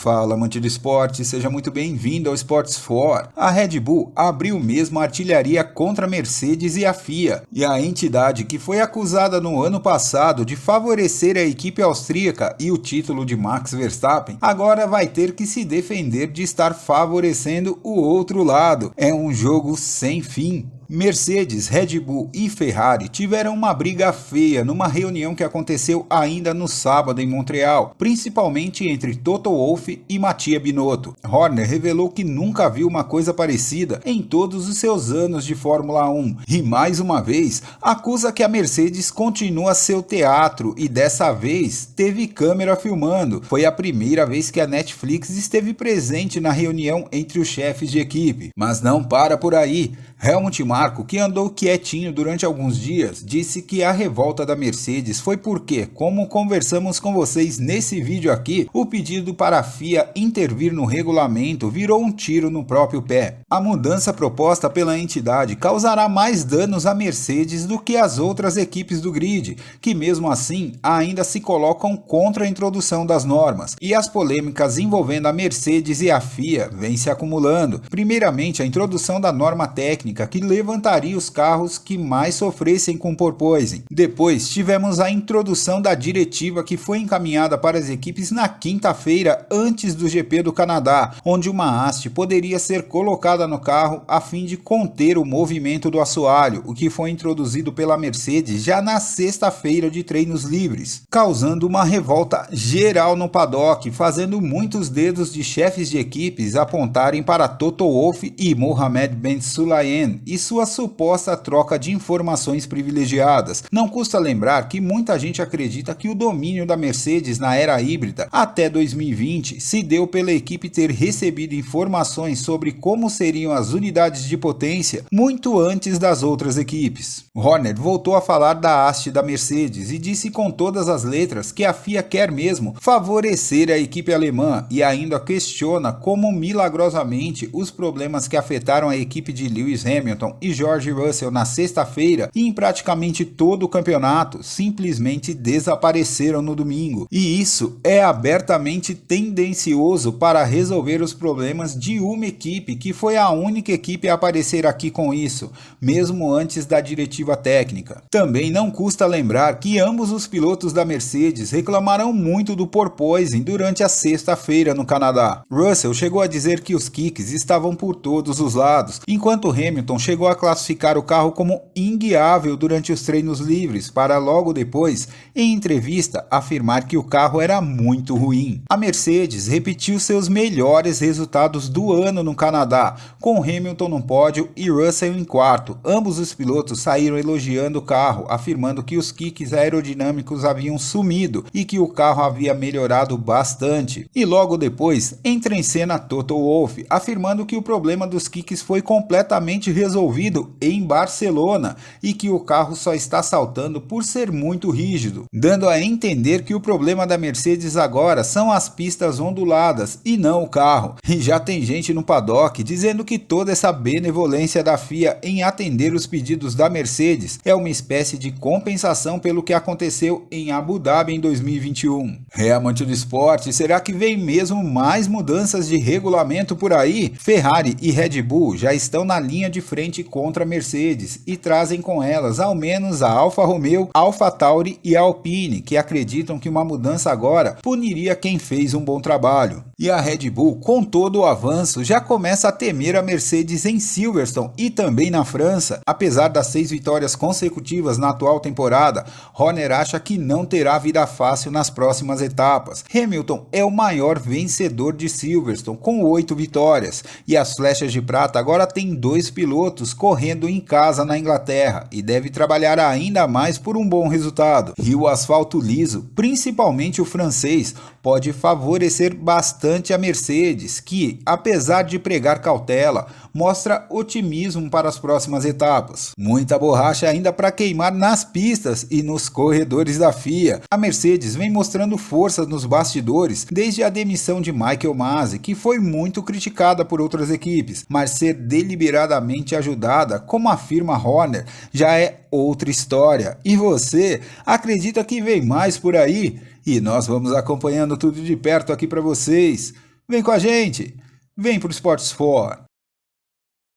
Fala, amante do esporte, seja muito bem-vindo ao Sports For. A Red Bull abriu mesmo a artilharia contra a Mercedes e a FIA, e a entidade que foi acusada no ano passado de favorecer a equipe austríaca e o título de Max Verstappen, agora vai ter que se defender de estar favorecendo o outro lado. É um jogo sem fim. Mercedes, Red Bull e Ferrari tiveram uma briga feia numa reunião que aconteceu ainda no sábado em Montreal, principalmente entre Toto Wolff e Mattia Binotto. Horner revelou que nunca viu uma coisa parecida em todos os seus anos de Fórmula 1 e, mais uma vez, acusa que a Mercedes continua seu teatro e dessa vez teve câmera filmando. Foi a primeira vez que a Netflix esteve presente na reunião entre os chefes de equipe. Mas não para por aí. Helmut Marko, que andou quietinho durante alguns dias, disse que a revolta da Mercedes foi porque, como conversamos com vocês nesse vídeo aqui, o pedido para a FIA intervir no regulamento virou um tiro no próprio pé. A mudança proposta pela entidade causará mais danos à Mercedes do que às outras equipes do grid, que mesmo assim ainda se colocam contra a introdução das normas, e as polêmicas envolvendo a Mercedes e a FIA vêm se acumulando. Primeiramente, a introdução da norma técnica que levantaria os carros que mais sofressem com porpoising. Depois tivemos a introdução da diretiva que foi encaminhada para as equipes na quinta-feira antes do GP do Canadá, onde uma haste poderia ser colocada no carro a fim de conter o movimento do assoalho, o que foi introduzido pela Mercedes já na sexta-feira de treinos livres, causando uma revolta geral no paddock, fazendo muitos dedos de chefes de equipes apontarem para Toto Wolff e Mohammed Ben Sulayem e sua suposta troca de informações privilegiadas. Não custa lembrar que muita gente acredita que o domínio da Mercedes na era híbrida até 2020 se deu pela equipe ter recebido informações sobre como seriam as unidades de potência muito antes das outras equipes. Horner voltou a falar da haste da Mercedes e disse com todas as letras que a FIA quer mesmo favorecer a equipe alemã e ainda questiona como milagrosamente os problemas que afetaram a equipe de Lewis Hamilton e George Russell na sexta-feira e em praticamente todo o campeonato simplesmente desapareceram no domingo. E isso é abertamente tendencioso para resolver os problemas de uma equipe que foi a única equipe a aparecer aqui com isso, mesmo antes da diretiva técnica. Também não custa lembrar que ambos os pilotos da Mercedes reclamaram muito do porpoising durante a sexta-feira no Canadá. Russell chegou a dizer que os kicks estavam por todos os lados, enquanto Hamilton chegou a classificar o carro como inguiável durante os treinos livres, para logo depois, em entrevista, afirmar que o carro era muito ruim. A Mercedes repetiu seus melhores resultados do ano no Canadá, com Hamilton no pódio e Russell em quarto. Ambos os pilotos saíram elogiando o carro, afirmando que os kicks aerodinâmicos haviam sumido e que o carro havia melhorado bastante. E logo depois, entra em cena Toto Wolff, afirmando que o problema dos kicks foi completamente resolvido em Barcelona e que o carro só está saltando por ser muito rígido, dando a entender que o problema da Mercedes agora são as pistas onduladas e não o carro. E já tem gente no paddock dizendo que toda essa benevolência da FIA em atender os pedidos da Mercedes é uma espécie de compensação pelo que aconteceu em Abu Dhabi em 2021. Amante do esporte, será que vem mesmo mais mudanças de regulamento por aí? Ferrari e Red Bull já estão na linha de frente contra a Mercedes e trazem com elas ao menos a Alfa Romeo, AlphaTauri e a Alpine, que acreditam que uma mudança agora puniria quem fez um bom trabalho. E a Red Bull, com todo o avanço, já começa a temer a Mercedes em Silverstone e também na França. Apesar das 6 vitórias consecutivas na atual temporada, Horner acha que não terá vida fácil nas próximas etapas. Hamilton é o maior vencedor de Silverstone, com 8 vitórias, e as flechas de prata agora têm 2 pilotos correndo em casa na Inglaterra e deve trabalhar ainda mais por um bom resultado. E o asfalto liso, principalmente o francês, pode favorecer bastante a Mercedes, que, apesar de pregar cautela, mostra otimismo para as próximas etapas. Muita borracha ainda para queimar nas pistas e nos corredores da FIA. A Mercedes vem mostrando força nos bastidores desde a demissão de Michael Masi, que foi muito criticada por outras equipes, mas ser deliberadamente ajudada, como afirma Horner, já é outra história. E você acredita que vem mais por aí? E nós vamos acompanhando tudo de perto aqui para vocês. Vem com a gente! Vem pro Sports For!